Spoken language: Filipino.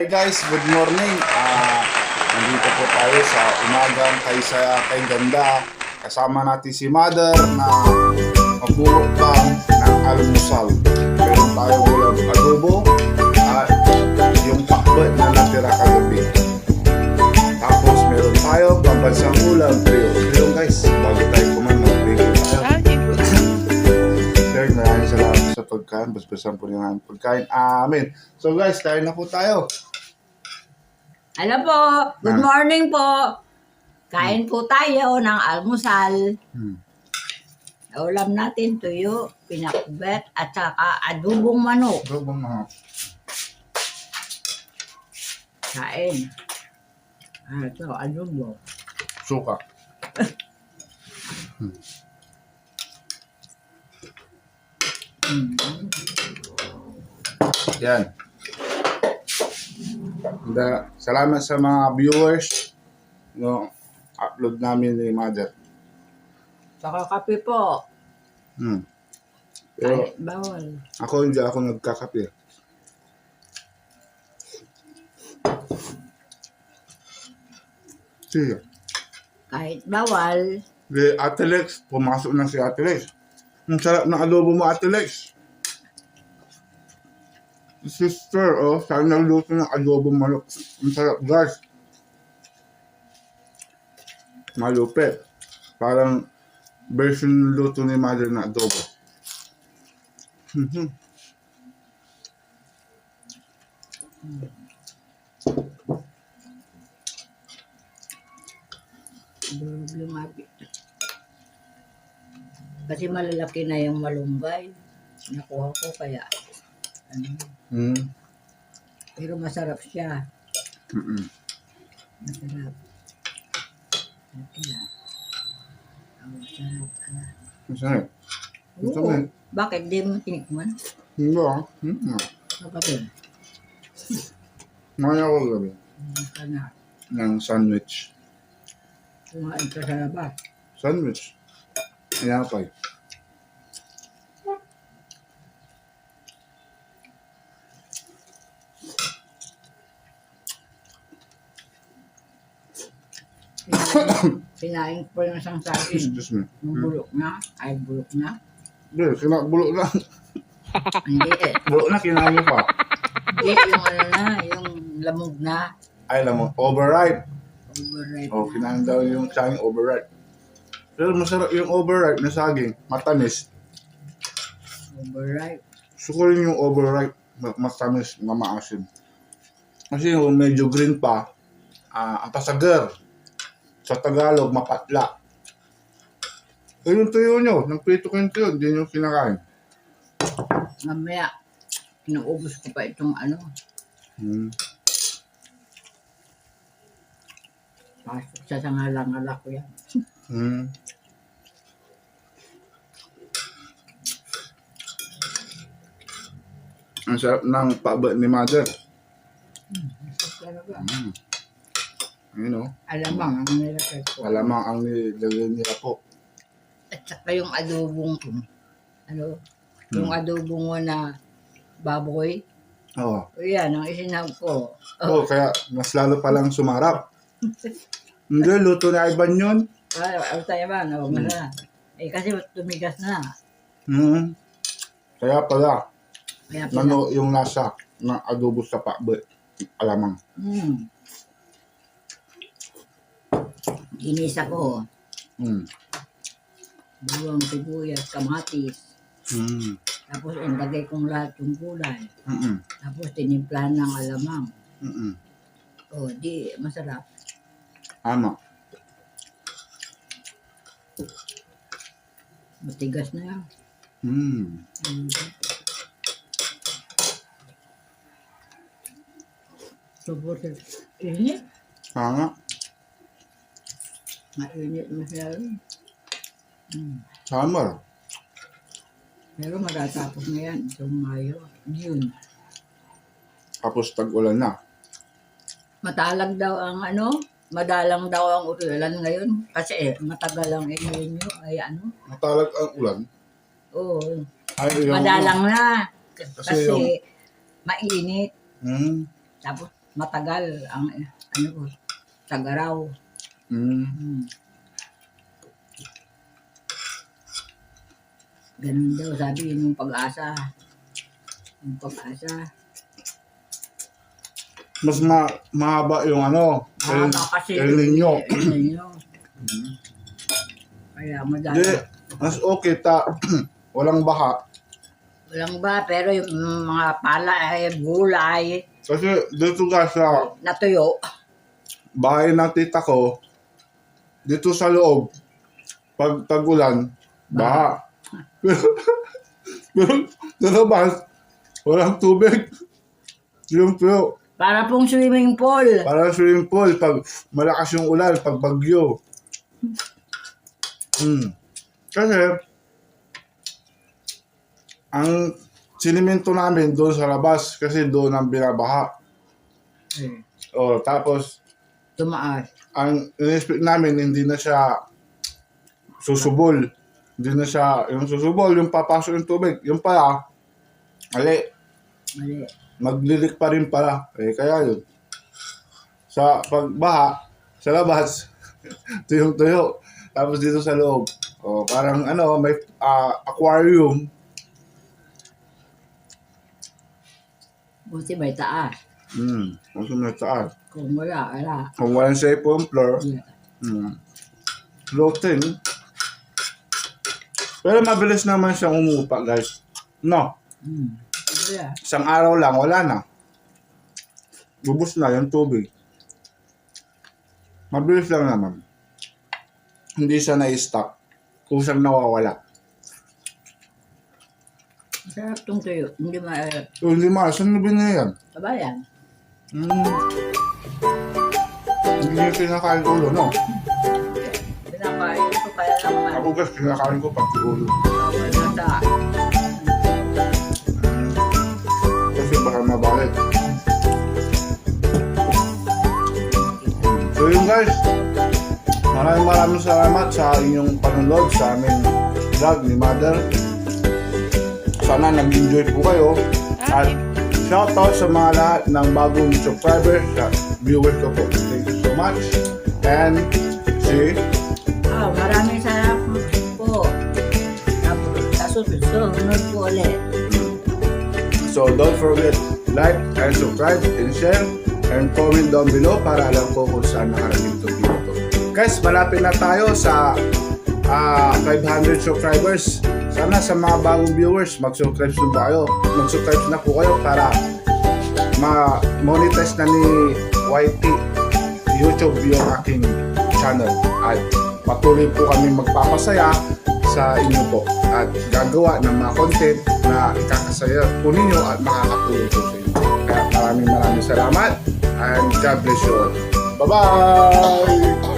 Hey guys, good morning. Nandito po tayo sa umagang kay ganda. Kasama natin si Mother na magmumukbang ng almusal. Meron tayo ulam adobo at yung pakbet na natira kagabi. Tapos meron tayo pambansang ulam, trio. So guys, bago tayo kumain, mag-review tayo. Sir, maraming salamat sa pagkain. Basbasan po niyo ang pagkain. Amen. So guys, kain na po tayo. Hello po, good morning po. Kain po tayo ng almusal. Ulam natin tuyo, pinakbet at saka adobong manok. Adobong manok. Kain. Ito, adobo. Suka. Yan. Salamat sa mga viewers no upload namin ni Mother. Saka kape po. Pero Kahit bawal. hindi ako nagkakape. Sige. Kahit bawal. Ate Lex, pumasok na si Ate Lex. Ang sarap ng adobo mo, Ate Lex. Sister, sabi nagluto ng adobo manok. Ang sarap, guys. Malupit. Parang version ng luto ni Mother na adobo. Lumapit. Kasi malalaki na yung malunggay. Nakuha ko kaya. Pero masarap siya. Masarap. Masarap. Masarap. Oo. Bakit di mo tinikman? Hindi Kapatid. Maya ko gabi. Masarap. Ng sandwich. Kumain ka sa labas. Sandwich. Inapay. Sinain ko yung isang saging. Excuse me. Yung bulok na. Ay, bulok na. Hindi, bulok na. Hindi eh. Bulok na, kinain mo pa. Hindi, yung ano na. Yung lamog na. Ay, alam mo, overripe. Overripe O, na. kinain daw yung saging overripe. Pero masarap yung overripe na saging. Matamis. Overripe. Sukurin yung overripe. Matamis na maasim. Kasi yung medyo green pa, ang pasagar. Sa Tagalog, mapatla. Eh, yung tuyo nyo, nagprito ko yung tuyo, hindi nyo kinakain. Mamaya, inuubos ko pa itong ano. Pasok siya sa ngalang-ngala ko yan. Ang sarap ng paba ni Mother. Talaga. Yun o. Alamang ang nilagay ko. Alamang ang nilagay nila po. At saka yung adobong, yung adobong mo na baboy. Oo. O yan, ang isinab ko. Oo, kaya mas lalo palang sumarap. Hindi, luto na Ivan yun. Ano tayo ba? Huwag mo na. Eh kasi tumigas na. Kaya pala, Kaya yung nasa ng adobo sa pakbe, alamang. Ginisa ko. Mm. Bawang, sibuyas, kamatis. Tapos ilagay kong lahat yung gulay. Tapos tinimplahan ng alamang. O, di masarap. Ama. Matigas na yan. Sobrang init. Nga. Mainit masyado. Summer. Pero matatapos na yan. Itong Mayo. June. Tapos tag-ulan na. Madalang daw ang ulan ngayon. Kasi matagal ang inyo ay ano. Matalag ang ulan. Oo. Ay, yung, Madalang na. Kasi Kasi yung- mainit. Hmm. Tapos matagal ang ano ko, tagaraw. Mm. Ganun daw, sabi yung pag-asa. Yung pag-asa. Mas mahaba yung ano, El Nino. El Nino. Kaya madali. Hindi, mas okay walang baha. Walang ba, pero yung mga pala ay gulay, Kasi dito guys sa natuyo. bahay ng tita ko, dito sa loob, pag tag-ulan, baha. Pero sa labas, walang tubig. Yung tuyo. Para pong swimming pool. Parang swimming pool, pag malakas yung ulan, pag bagyo. Kasi, ang sinimento namin doon sa labas, kasi doon ang binabaha. Tapos, Tumaas. ang in-expect namin, hindi na siya susubol. Hindi na siya, yung susubol, yung papasok yung tubig. Yung pala, mali. Maglilik pa rin pala. Kaya yun. Sa pagbaha, sa labas, tuyong-tuyo. Tapos dito sa loob, parang may aquarium. Buti may taas. Kasi may taas. Kung wala. Kung walang safe on floor, Yeah. floating. Pero mabilis naman siyang umupa, guys. No? Yeah. Isang araw lang, wala na. Bubos na yung tubig. Mabilis lang naman. Hindi siya na-stock. Kung siyang nawawala. Sarap tong tuyo. Hindi maalat. Hindi saan nabili na yan? Kabayan. Hindi yung kinakain ko ulo, no? Pinakain ko kaya naman. Ako guys, kinakain ko pati ulo. Nasa. Kasi baka mabalik. So yun guys, maraming salamat sa inyong panunod sa aming vlog ni Mother. Sana nag-enjoy po kayo. At shoutout sa mga lahat ng bagong subscribers at viewers ko po. Thank you so much. And see. Maraming salamat po. Sa susunod po ulit. So don't forget, like and subscribe and share and comment down below para alam ko kung saan nakarating itong video to. Guys, malapit na tayo sa 500 subscribers. Sana sa mga bagong viewers, mag-subscribe na ba kayo? Mag-subscribe na po kayo para ma-monetize na ni YT YouTube yung aking channel. At patuloy po kami magpapasaya sa inyo po at gagawa ng mga content na ikakasaya po ninyo at makakatulong po sa inyo. Kaya maraming salamat and God bless you all. Bye-bye!